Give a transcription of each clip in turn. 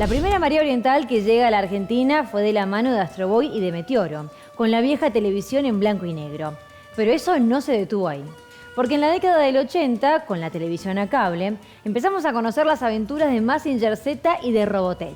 La primera María Oriental que llega a la Argentina fue de la mano de Astro Boy y de Meteoro, con la vieja televisión en blanco y negro. Pero eso no se detuvo ahí. Porque en la década del 80, con la televisión a cable, empezamos a conocer las aventuras de Mazinger Z y de Robotech.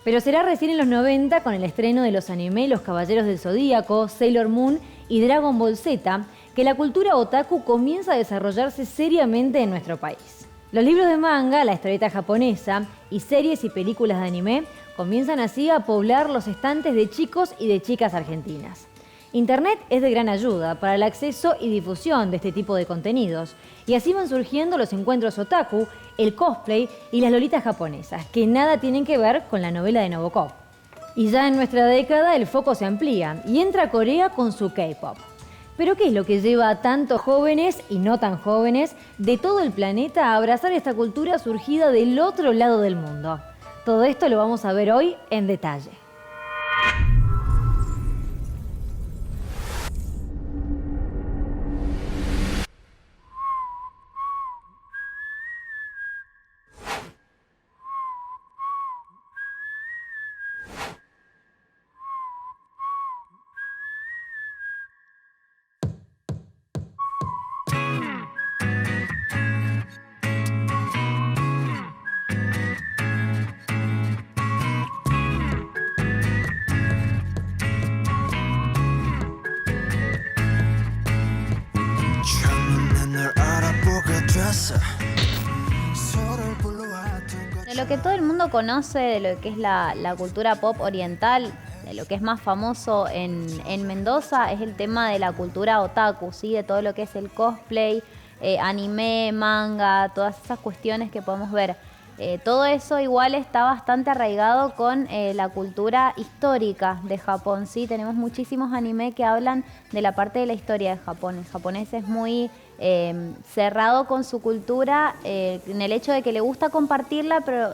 Pero será recién en los 90, con el estreno de los anime Los Caballeros del Zodíaco, Sailor Moon y Dragon Ball Z, que la cultura otaku comienza a desarrollarse seriamente en nuestro país. Los libros de manga, la historieta japonesa y series y películas de anime comienzan así a poblar los estantes de chicos y de chicas argentinas. Internet es de gran ayuda para el acceso y difusión de este tipo de contenidos, y así van surgiendo los encuentros otaku, el cosplay y las lolitas japonesas, que nada tienen que ver con la novela de Nabokov. Y ya en nuestra década el foco se amplía y entra Corea con su K-pop. Pero ¿qué es lo que lleva a tantos jóvenes y no tan jóvenes de todo el planeta a abrazar esta cultura surgida del otro lado del mundo? Todo esto lo vamos a ver hoy en detalle. De lo que todo el mundo conoce, de lo que es la cultura pop oriental, de lo que es más famoso en Mendoza, es el tema de la cultura otaku, ¿sí? De todo lo que es el cosplay, anime, manga, todas esas cuestiones que podemos ver. Todo eso igual está bastante arraigado con la cultura histórica de Japón, ¿sí? Tenemos muchísimos anime que hablan de la parte de la historia de Japón. El japonés es muy cerrado con su cultura, en el hecho de que le gusta compartirla, pero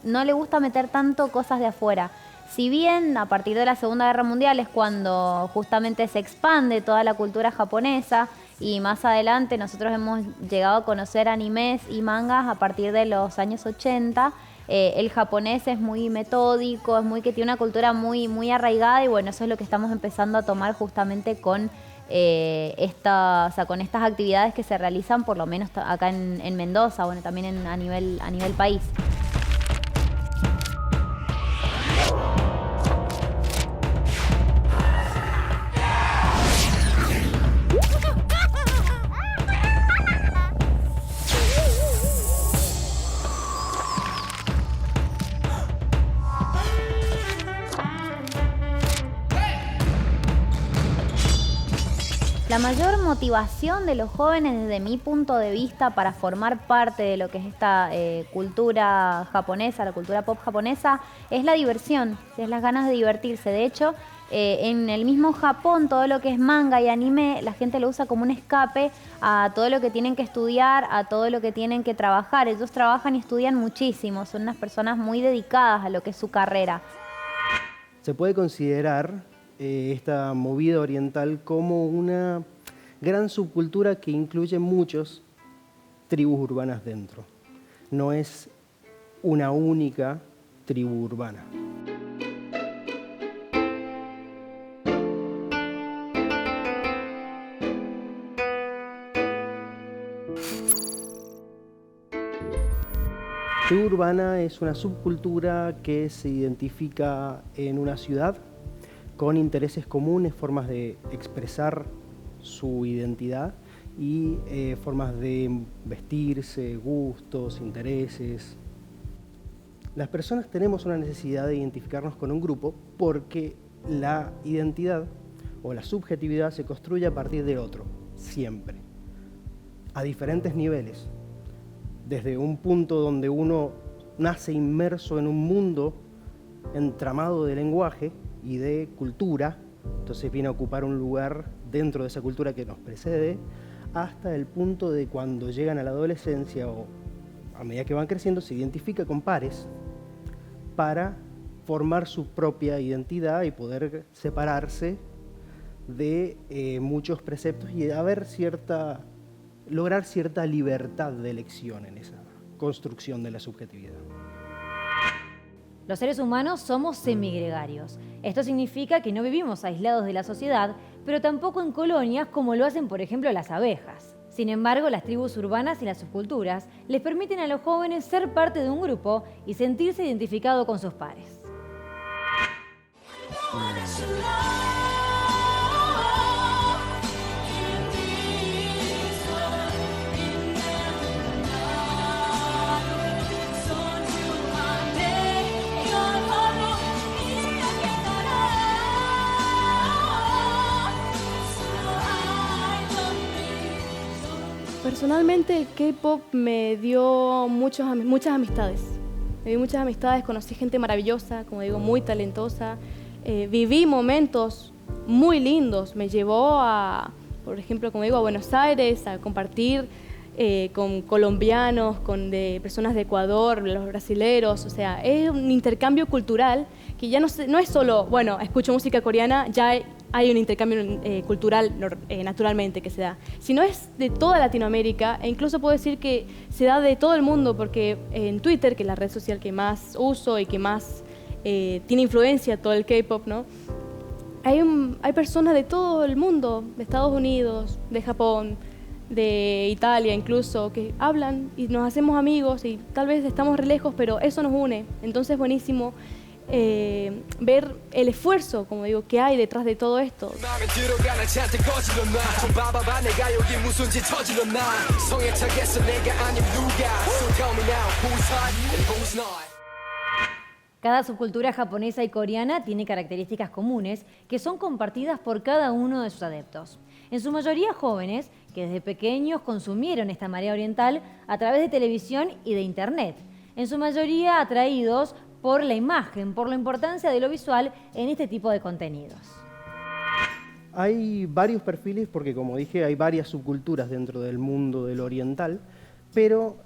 no le gusta meter tanto cosas de afuera. Si bien a partir de la Segunda Guerra Mundial es cuando justamente se expande toda la cultura japonesa, y más adelante nosotros hemos llegado a conocer animes y mangas a partir de los años 80, el japonés es muy metódico, es muy que tiene una cultura muy, muy arraigada, y bueno, eso es lo que estamos empezando a tomar justamente con con estas actividades que se realizan, por lo menos acá en Mendoza, bueno, también a nivel país. La mayor motivación de los jóvenes, desde mi punto de vista, para formar parte de lo que es esta cultura japonesa, la cultura pop japonesa, es la diversión, es las ganas de divertirse. De hecho, en el mismo Japón, todo lo que es manga y anime, la gente lo usa como un escape a todo lo que tienen que estudiar, a todo lo que tienen que trabajar. Ellos trabajan y estudian muchísimo, son unas personas muy dedicadas a lo que es su carrera. Se puede considerar esta movida oriental como una gran subcultura que incluye muchas tribus urbanas dentro. No es una única tribu urbana. Tribu urbana es una subcultura que se identifica en una ciudad con intereses comunes, formas de expresar su identidad y formas de vestirse, gustos, intereses. Las personas tenemos una necesidad de identificarnos con un grupo porque la identidad o la subjetividad se construye a partir del otro, siempre, a diferentes niveles. Desde un punto donde uno nace inmerso en un mundo entramado de lenguaje y de cultura, entonces viene a ocupar un lugar dentro de esa cultura que nos precede, hasta el punto de cuando llegan a la adolescencia o a medida que van creciendo, se identifica con pares para formar su propia identidad y poder separarse de muchos preceptos y lograr cierta libertad de elección en esa construcción de la subjetividad. Los seres humanos somos semigregarios. Esto significa que no vivimos aislados de la sociedad, pero tampoco en colonias como lo hacen, por ejemplo, las abejas. Sin embargo, las tribus urbanas y las subculturas les permiten a los jóvenes ser parte de un grupo y sentirse identificados con sus pares. Personalmente el K-pop me dio muchas amistades. Me dio muchas amistades, conocí gente maravillosa, como digo, muy talentosa. Viví momentos muy lindos. Me llevó por ejemplo, como digo, a Buenos Aires, a compartir con colombianos, con personas de Ecuador, los brasileros. O sea, es un intercambio cultural que ya no es solo, bueno, escucho música coreana, ya hay un intercambio cultural naturalmente que se da, sino es de toda Latinoamérica, e incluso puedo decir que se da de todo el mundo, porque en Twitter, que es la red social que más uso y que más tiene influencia todo el K-pop, ¿no? Hay personas de todo el mundo, de Estados Unidos, de Japón, de Italia incluso, que hablan y nos hacemos amigos y tal vez estamos re lejos, pero eso nos une. Entonces es buenísimo ver el esfuerzo, como digo, que hay detrás de todo esto. Cada subcultura japonesa y coreana tiene características comunes que son compartidas por cada uno de sus adeptos. En su mayoría jóvenes que desde pequeños consumieron esta marea oriental a través de televisión y de internet. En su mayoría atraídos por la imagen, por la importancia de lo visual en este tipo de contenidos. Hay varios perfiles porque, como dije, hay varias subculturas dentro del mundo del oriental, pero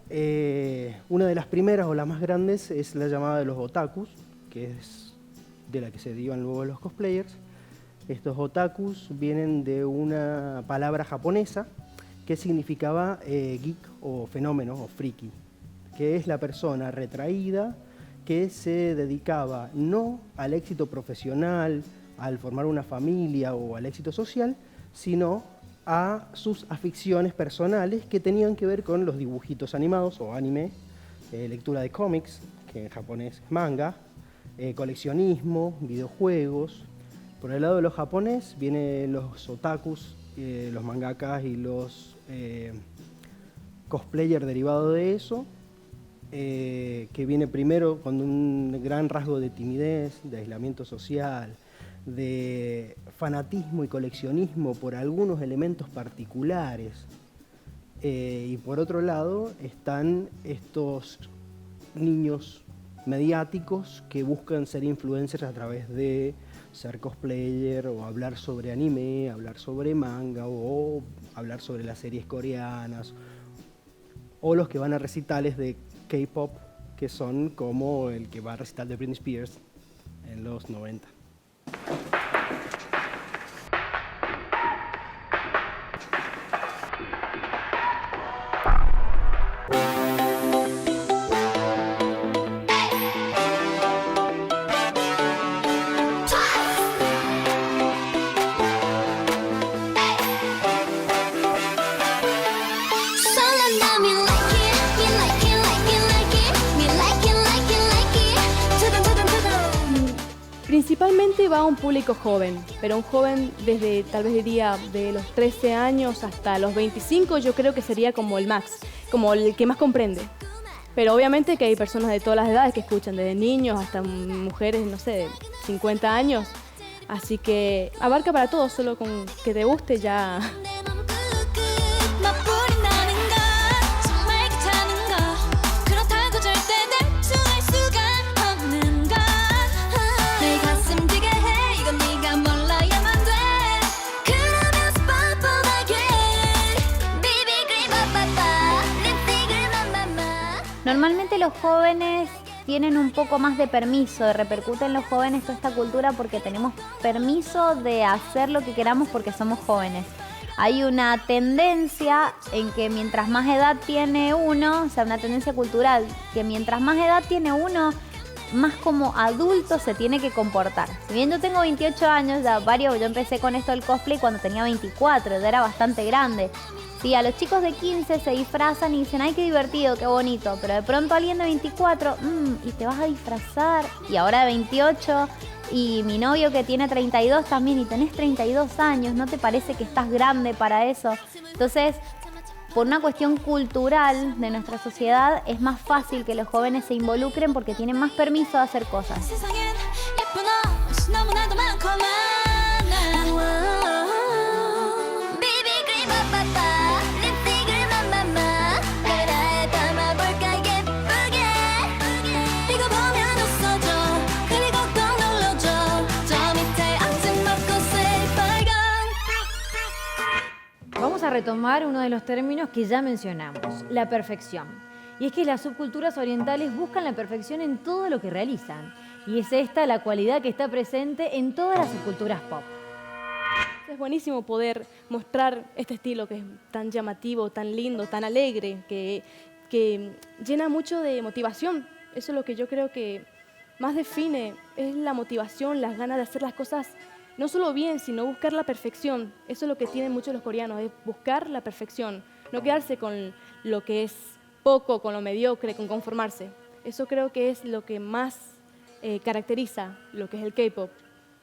una de las primeras o las más grandes es la llamada de los otakus, que es de la que se derivan luego los cosplayers. Estos otakus vienen de una palabra japonesa que significaba geek o fenómeno o friki, que es la persona retraída que se dedicaba no al éxito profesional, al formar una familia o al éxito social, sino a sus aficiones personales que tenían que ver con los dibujitos animados o anime, lectura de cómics, que en japonés es manga, coleccionismo, videojuegos. Por el lado de los japoneses vienen los otakus, los mangakas y los cosplayers derivados de eso, que viene primero con un gran rasgo de timidez, de aislamiento social, de fanatismo y coleccionismo por algunos elementos particulares. Y por otro lado están estos niños mediáticos que buscan ser influencers a través de ser cosplayer o hablar sobre anime, hablar sobre manga o hablar sobre las series coreanas, o los que van a recitales de K-pop, que son como el que va a recital de Britney Spears en los 90. Principalmente va a un público joven, pero un joven desde, tal vez diría, de los 13 años hasta los 25, yo creo que sería como el max, como el que más comprende. Pero obviamente que hay personas de todas las edades que escuchan, desde niños hasta mujeres, no sé, de 50 años. Así que abarca para todos, solo con que te guste ya. Normalmente los jóvenes tienen un poco más de permiso, repercute en los jóvenes toda esta cultura porque tenemos permiso de hacer lo que queramos porque somos jóvenes. Hay una tendencia en que mientras más edad tiene uno, o sea, una tendencia cultural, que mientras más edad tiene uno, más como adulto se tiene que comportar. Si bien yo tengo 28 años, yo empecé con esto del cosplay cuando tenía 24, ya era bastante grande. Sí, a los chicos de 15 se disfrazan y dicen, ay, qué divertido, qué bonito, pero de pronto alguien de 24, y te vas a disfrazar, y ahora de 28, y mi novio que tiene 32 también, y tenés 32 años, ¿no te parece que estás grande para eso? Entonces, por una cuestión cultural de nuestra sociedad, es más fácil que los jóvenes se involucren porque tienen más permiso de hacer cosas. Vamos a retomar uno de los términos que ya mencionamos, la perfección. Y es que las subculturas orientales buscan la perfección en todo lo que realizan. Y es esta la cualidad que está presente en todas las subculturas pop. Es buenísimo poder mostrar este estilo que es tan llamativo, tan lindo, tan alegre, que llena mucho de motivación. Eso es lo que yo creo que más define, es la motivación, las ganas de hacer las cosas no solo bien, sino buscar la perfección. Eso es lo que tienen muchos los coreanos, es buscar la perfección, no quedarse con lo que es poco, con lo mediocre, con conformarse. Eso creo que es lo que más caracteriza lo que es el K-pop.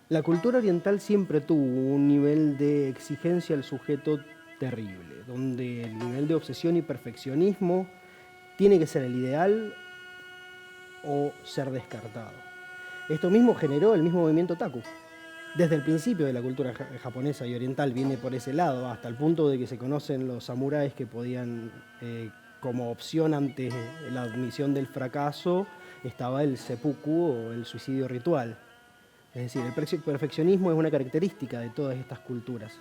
La cultura oriental siempre tuvo un nivel de exigencia al sujeto terrible, donde el nivel de obsesión y perfeccionismo tiene que ser el ideal o ser descartado. Esto mismo generó el mismo movimiento otaku. Desde el principio de la cultura japonesa y oriental viene por ese lado, hasta el punto de que se conocen los samuráis que podían, como opción ante la admisión del fracaso, estaba el seppuku o el suicidio ritual. Es decir, el perfeccionismo es una característica de todas estas culturas.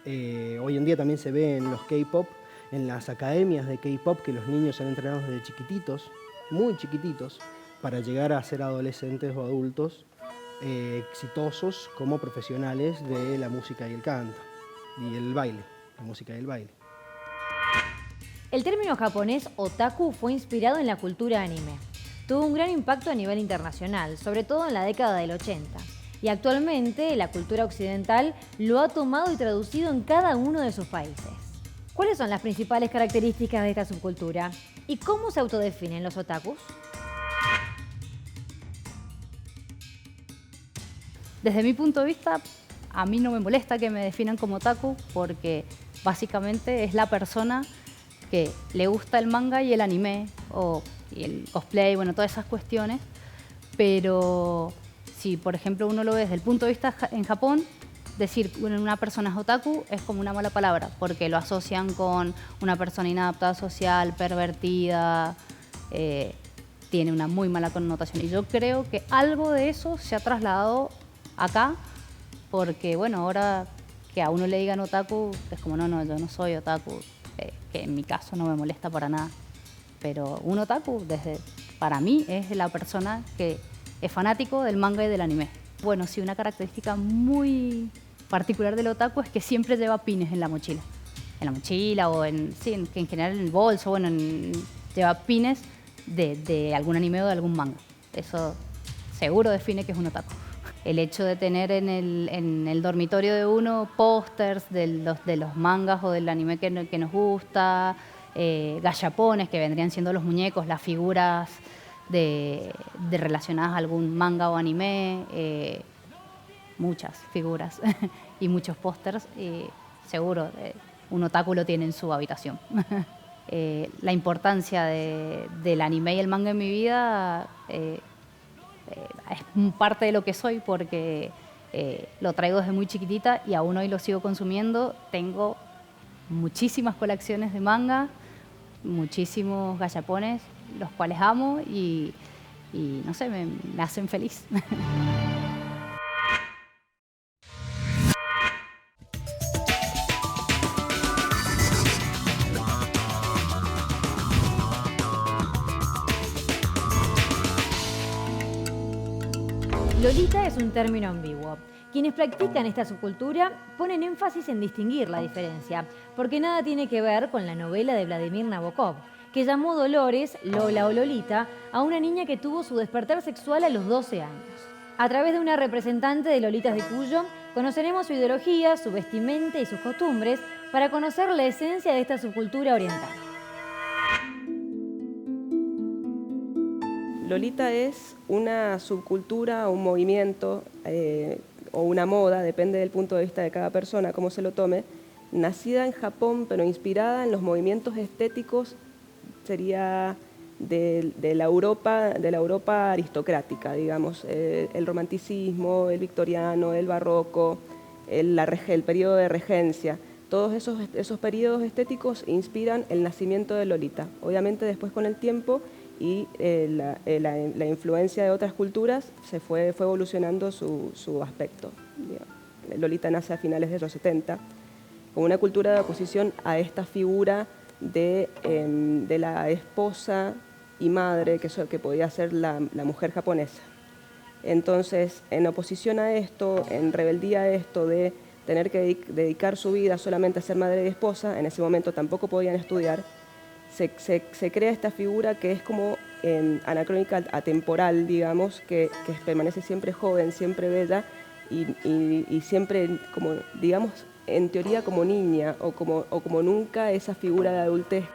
Hoy en día también se ve en los K-pop, en las academias de K-pop, que los niños son entrenados desde chiquititos, muy chiquititos, para llegar a ser adolescentes o adultos exitosos como profesionales de la música y el canto, y el baile, la música y el baile. El término japonés otaku fue inspirado en la cultura anime. Tuvo un gran impacto a nivel internacional, sobre todo en la década del 80. Y actualmente la cultura occidental lo ha tomado y traducido en cada uno de sus países. ¿Cuáles son las principales características de esta subcultura? ¿Y cómo se autodefinen los otakus? Desde mi punto de vista, a mí no me molesta que me definan como otaku porque básicamente es la persona que le gusta el manga y el anime y el cosplay, bueno, todas esas cuestiones. Pero si, por ejemplo, uno lo ve desde el punto de vista en Japón, decir que una persona es otaku es como una mala palabra porque lo asocian con una persona inadaptada social, pervertida, tiene una muy mala connotación. Y yo creo que algo de eso se ha trasladado acá, porque bueno, ahora que a uno le digan otaku, es como, no, yo no soy otaku, que en mi caso no me molesta para nada. Pero un otaku, para mí, es la persona que es fanático del manga y del anime. Bueno, sí, una característica muy particular del otaku es que siempre lleva pines en la mochila. En la mochila o en general en el bolso, bueno, lleva pines de algún anime o de algún manga. Eso seguro define que es un otaku. El hecho de tener en el dormitorio de uno pósters de los mangas o del anime que nos gusta, gallapones, que vendrían siendo los muñecos, las figuras de relacionadas a algún manga o anime, muchas figuras y muchos pósters, seguro un otaku lo tiene en su habitación. La importancia del anime y el manga en mi vida es parte de lo que soy porque lo traigo desde muy chiquitita y aún hoy lo sigo consumiendo. Tengo muchísimas colecciones de manga, muchísimos gallapones, los cuales amo y no sé, me hacen feliz. Lolita es un término ambiguo. Quienes practican esta subcultura ponen énfasis en distinguir la diferencia, porque nada tiene que ver con la novela de Vladimir Nabokov, que llamó Dolores, Lola o Lolita, a una niña que tuvo su despertar sexual a los 12 años. A través de una representante de Lolitas de Cuyo, conoceremos su ideología, su vestimenta y sus costumbres para conocer la esencia de esta subcultura oriental. Lolita es una subcultura, un movimiento o una moda, depende del punto de vista de cada persona, cómo se lo tome, nacida en Japón, pero inspirada en los movimientos estéticos, sería de la Europa aristocrática, digamos, el romanticismo, el victoriano, el barroco, el periodo de regencia. Todos esos periodos estéticos inspiran el nacimiento de Lolita. Obviamente después con el tiempo y la influencia de otras culturas fue evolucionando su aspecto. Lolita nace a finales de los 70 con una cultura de oposición a esta figura de la esposa y madre que podía ser la mujer japonesa. Entonces, en oposición a esto, en rebeldía a esto de tener que dedicar su vida solamente a ser madre y esposa, en ese momento tampoco podían estudiar, se crea esta figura que es como anacrónica, atemporal, digamos, que permanece siempre joven, siempre bella y siempre, como, digamos, en teoría como niña o como nunca esa figura de adultez.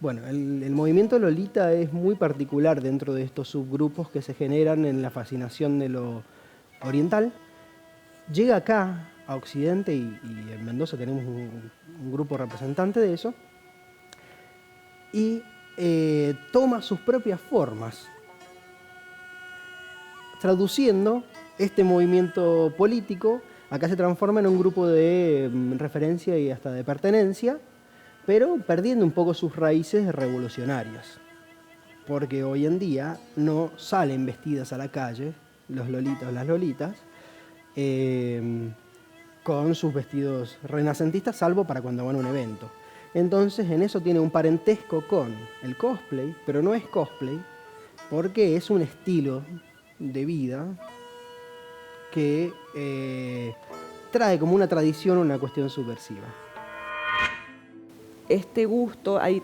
Bueno, el movimiento Lolita es muy particular dentro de estos subgrupos que se generan en la fascinación de lo oriental. Llega acá, a Occidente, y en Mendoza tenemos un grupo representante de eso, y toma sus propias formas, traduciendo este movimiento político. Acá se transforma en un grupo de referencia y hasta de pertenencia, pero perdiendo un poco sus raíces revolucionarias, porque hoy en día no salen vestidas a la calle los lolitos, las lolitas, con sus vestidos renacentistas, salvo para cuando van a un evento. Entonces en eso tiene un parentesco con el cosplay, pero no es cosplay, porque es un estilo de vida que trae como una tradición, una cuestión subversiva. Este gusto, hay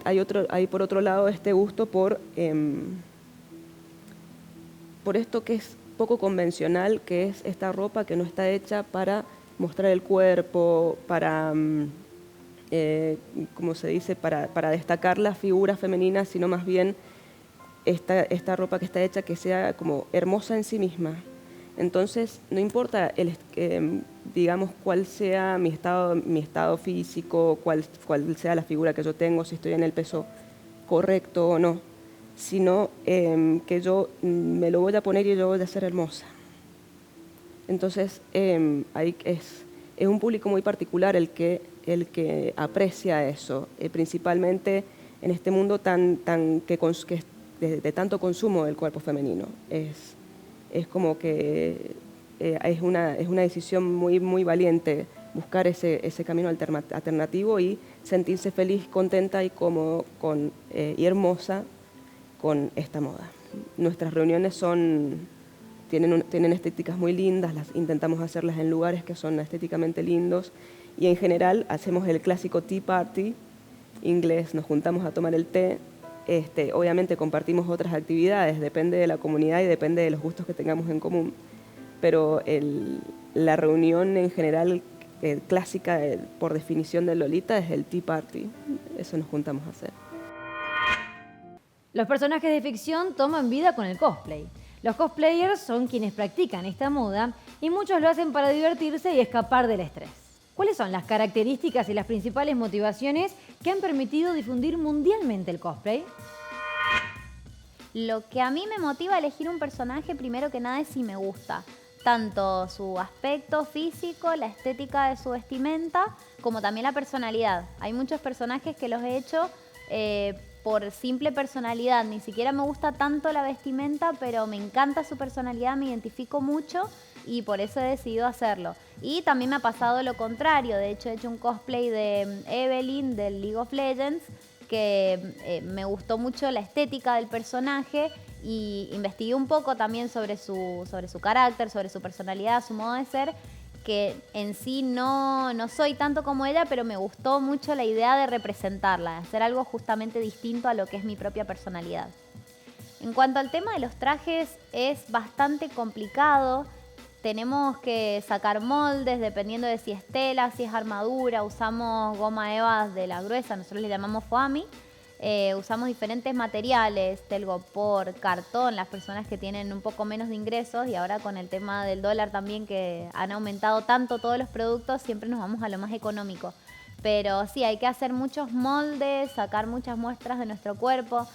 por otro lado este gusto por esto que es poco convencional, que es esta ropa que no está hecha para mostrar el cuerpo, para, como se dice, para destacar la figura femenina, sino más bien esta ropa que está hecha que sea como hermosa en sí misma. Entonces, no importa digamos, cuál sea mi estado físico, cuál sea la figura que yo tengo, si estoy en el peso correcto o no, sino que yo me lo voy a poner y yo voy a ser hermosa. Entonces, es un público muy particular el que aprecia eso, principalmente en este mundo que es de tanto consumo del cuerpo femenino. Es como que es una decisión muy, muy valiente buscar ese camino alternativo y sentirse feliz, contenta y y hermosa con esta moda. Nuestras reuniones tienen estéticas muy lindas, intentamos hacerlas en lugares que son estéticamente lindos y en general hacemos el clásico tea party inglés, nos juntamos a tomar el té. Obviamente compartimos otras actividades, depende de la comunidad y depende de los gustos que tengamos en común, pero la reunión en general clásica por definición de Lolita es el tea party, eso nos juntamos a hacer. Los personajes de ficción toman vida con el cosplay. Los cosplayers son quienes practican esta moda y muchos lo hacen para divertirse y escapar del estrés. ¿Cuáles son las características y las principales motivaciones que han permitido difundir mundialmente el cosplay? Lo que a mí me motiva a elegir un personaje, primero que nada, es si me gusta. Tanto su aspecto físico, la estética de su vestimenta, como también la personalidad. Hay muchos personajes que los he hecho por simple personalidad. Ni siquiera me gusta tanto la vestimenta, pero me encanta su personalidad, me identifico mucho y por eso he decidido hacerlo. Y también me ha pasado lo contrario. De hecho, he hecho un cosplay de Evelynn del League of Legends, que me gustó mucho la estética del personaje y investigué un poco también sobre su carácter, sobre su personalidad, su modo de ser. que en sí no soy tanto como ella, pero me gustó mucho la idea de representarla, de hacer algo justamente distinto a lo que es mi propia personalidad. En cuanto al tema de los trajes, es bastante complicado. Tenemos que sacar moldes dependiendo de si es tela, si es armadura. Usamos goma eva de la gruesa, nosotros le llamamos foami. Usamos diferentes materiales, telgopor, cartón, las personas que tienen un poco menos de ingresos, y ahora con el tema del dólar también, que han aumentado tanto todos los productos, siempre nos vamos a lo más económico. Pero sí, hay que hacer muchos moldes, sacar muchas muestras de nuestro cuerpo.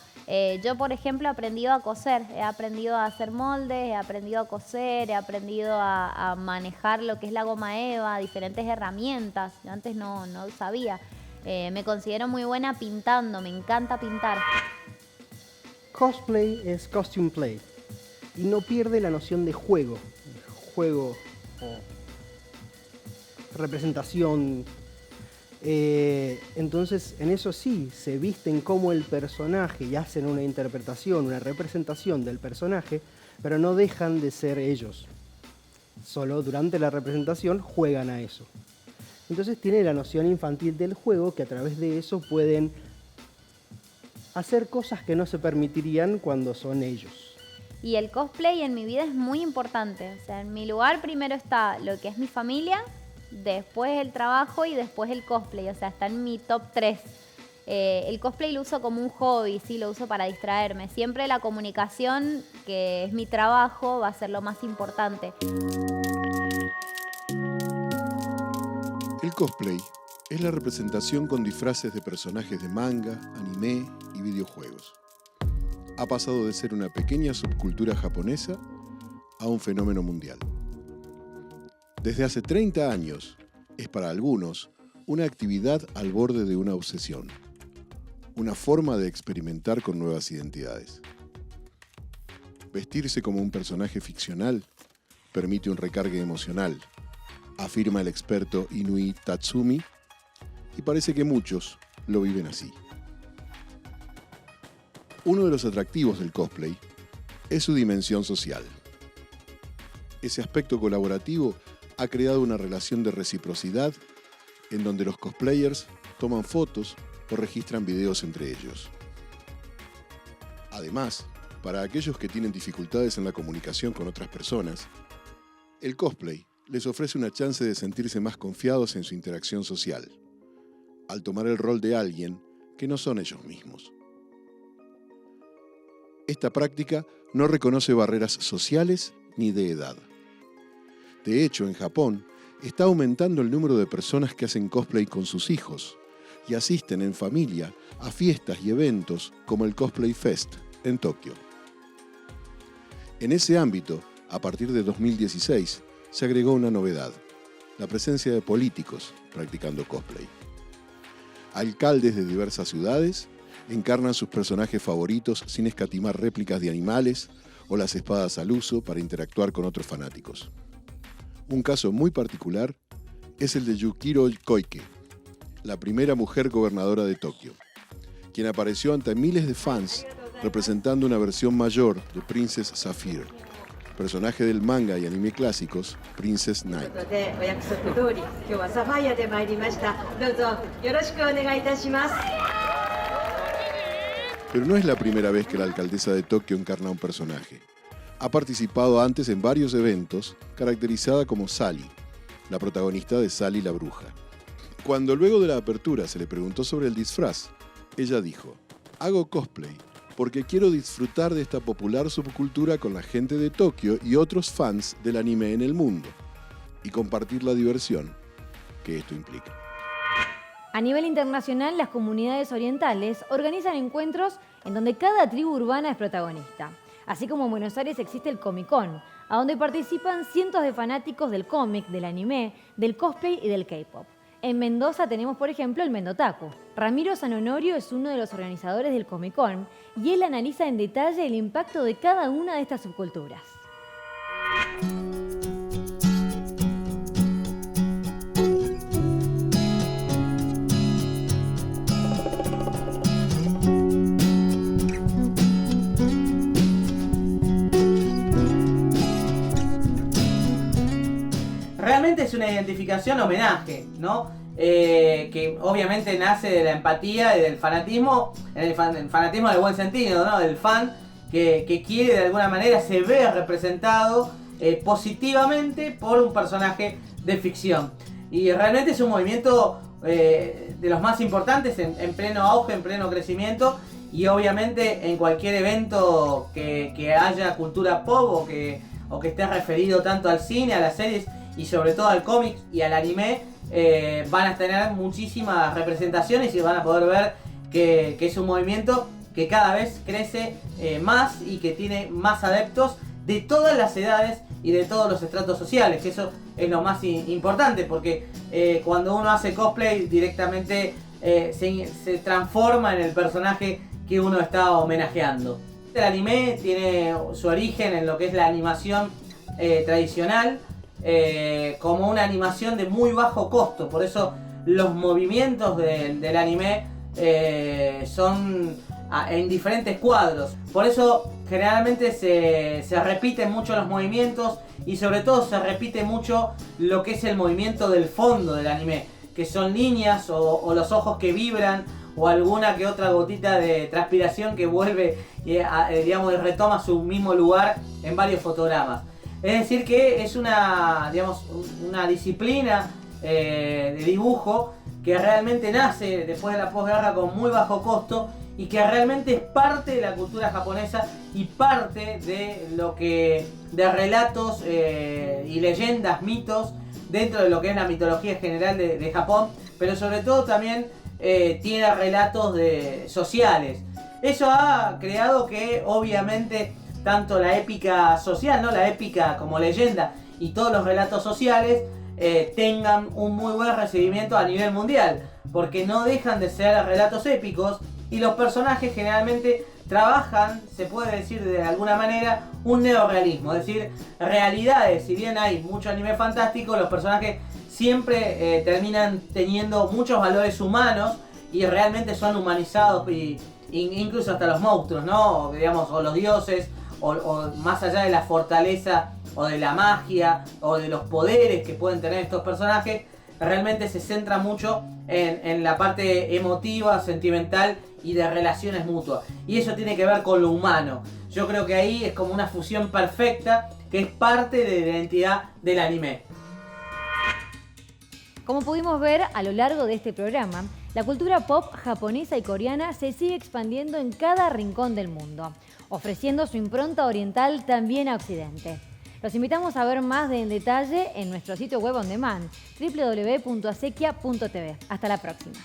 Yo, por ejemplo, he aprendido a coser, he aprendido a hacer moldes, he aprendido a coser, he aprendido a manejar lo que es la goma eva, diferentes herramientas. Yo antes no sabía. Me considero muy buena pintando, me encanta pintar. Cosplay es costume play y no pierde la noción de juego o representación. Entonces, en eso sí, se visten como el personaje y hacen una interpretación, una representación del personaje, pero no dejan de ser ellos. Solo durante la representación juegan a eso. Entonces tiene la noción infantil del juego, que a través de eso pueden hacer cosas que no se permitirían cuando son ellos. Y el cosplay en mi vida es muy importante. O sea, en mi lugar primero está lo que es mi familia, después el trabajo y después el cosplay. O sea, está en mi top 3. El cosplay lo uso como un hobby, sí, lo uso para distraerme. Siempre la comunicación, que es mi trabajo, va a ser lo más importante. El cosplay es la representación con disfraces de personajes de manga, anime y videojuegos. Ha pasado de ser una pequeña subcultura japonesa a un fenómeno mundial. Desde hace 30 años, es para algunos una actividad al borde de una obsesión, una forma de experimentar con nuevas identidades. Vestirse como un personaje ficcional permite un recargue emocional, afirma el experto Inui Tatsumi, y parece que muchos lo viven así. Uno de los atractivos del cosplay es su dimensión social. Ese aspecto colaborativo ha creado una relación de reciprocidad en donde los cosplayers toman fotos o registran videos entre ellos. Además, para aquellos que tienen dificultades en la comunicación con otras personas, el cosplay les ofrece una chance de sentirse más confiados en su interacción social, al tomar el rol de alguien que no son ellos mismos. Esta práctica no reconoce barreras sociales ni de edad. De hecho, en Japón, está aumentando el número de personas que hacen cosplay con sus hijos y asisten en familia a fiestas y eventos como el Cosplay Fest en Tokio. En ese ámbito, a partir de 2016, se agregó una novedad: la presencia de políticos practicando cosplay. Alcaldes de diversas ciudades encarnan sus personajes favoritos sin escatimar réplicas de animales o las espadas al uso para interactuar con otros fanáticos. Un caso muy particular es el de Yukiro Koike, la primera mujer gobernadora de Tokio, quien apareció ante miles de fans representando una versión mayor de Princess Sapphire, personaje del manga y anime clásicos Princess Knight. Pero no es la primera vez que la alcaldesa de Tokio encarna a un personaje. Ha participado antes en varios eventos, caracterizada como Sally, la protagonista de Sally la Bruja. Cuando luego de la apertura se le preguntó sobre el disfraz, ella dijo: "Hago cosplay porque quiero disfrutar de esta popular subcultura con la gente de Tokio y otros fans del anime en el mundo, y compartir la diversión que esto implica". A nivel internacional, las comunidades orientales organizan encuentros en donde cada tribu urbana es protagonista. Así como en Buenos Aires existe el Comic Con, a donde participan cientos de fanáticos del cómic, del anime, del cosplay y del K-pop. En Mendoza tenemos, por ejemplo, el Mendotaku. Ramiro San Honorio es uno de los organizadores del Comic Con y él analiza en detalle el impacto de cada una de estas subculturas. Realmente es una identificación homenaje, ¿no? Que obviamente nace de la empatía y del fanatismo, el fanatismo en el buen sentido, ¿no? Del fan que quiere de alguna manera, se ve representado positivamente por un personaje de ficción. Y realmente es un movimiento de los más importantes en pleno auge, en pleno crecimiento, y obviamente en cualquier evento que haya cultura pop o que esté referido tanto al cine, a las series y sobre todo al cómic y al anime, van a tener muchísimas representaciones y van a poder ver que es un movimiento que cada vez crece más y que tiene más adeptos de todas las edades y de todos los estratos sociales, que eso es lo más importante, porque cuando uno hace cosplay directamente se transforma en el personaje que uno está homenajeando. El anime tiene su origen en lo que es la animación tradicional, como una animación de muy bajo costo, por eso los movimientos del anime son en diferentes cuadros, por eso generalmente se repiten mucho los movimientos y sobre todo se repite mucho lo que es el movimiento del fondo del anime, que son líneas o los ojos que vibran o alguna que otra gotita de transpiración que vuelve digamos, y retoma su mismo lugar en varios fotogramas. Es decir que es una disciplina de dibujo que realmente nace después de la posguerra con muy bajo costo y que realmente es parte de la cultura japonesa y parte de relatos y leyendas, mitos dentro de lo que es la mitología general de Japón, pero sobre todo también tiene relatos sociales. Eso ha creado que obviamente tanto la épica social, ¿no? La épica como leyenda y todos los relatos sociales tengan un muy buen recibimiento a nivel mundial, porque no dejan de ser relatos épicos y los personajes generalmente trabajan, se puede decir de alguna manera, un neorrealismo, es decir, realidades. Si bien hay mucho anime fantástico, los personajes siempre terminan teniendo muchos valores humanos y realmente son humanizados, incluso hasta los monstruos, ¿no? Digamos, o los dioses, o más allá de la fortaleza o de la magia o de los poderes que pueden tener estos personajes, realmente se centra mucho en la parte emotiva, sentimental y de relaciones mutuas. Y eso tiene que ver con lo humano. Yo creo que ahí es como una fusión perfecta que es parte de la identidad del anime. Como pudimos ver a lo largo de este programa, la cultura pop japonesa y coreana se sigue expandiendo en cada rincón del mundo, ofreciendo su impronta oriental también a Occidente. Los invitamos a ver más en detalle en nuestro sitio web on demand, www.acequia.tv. Hasta la próxima.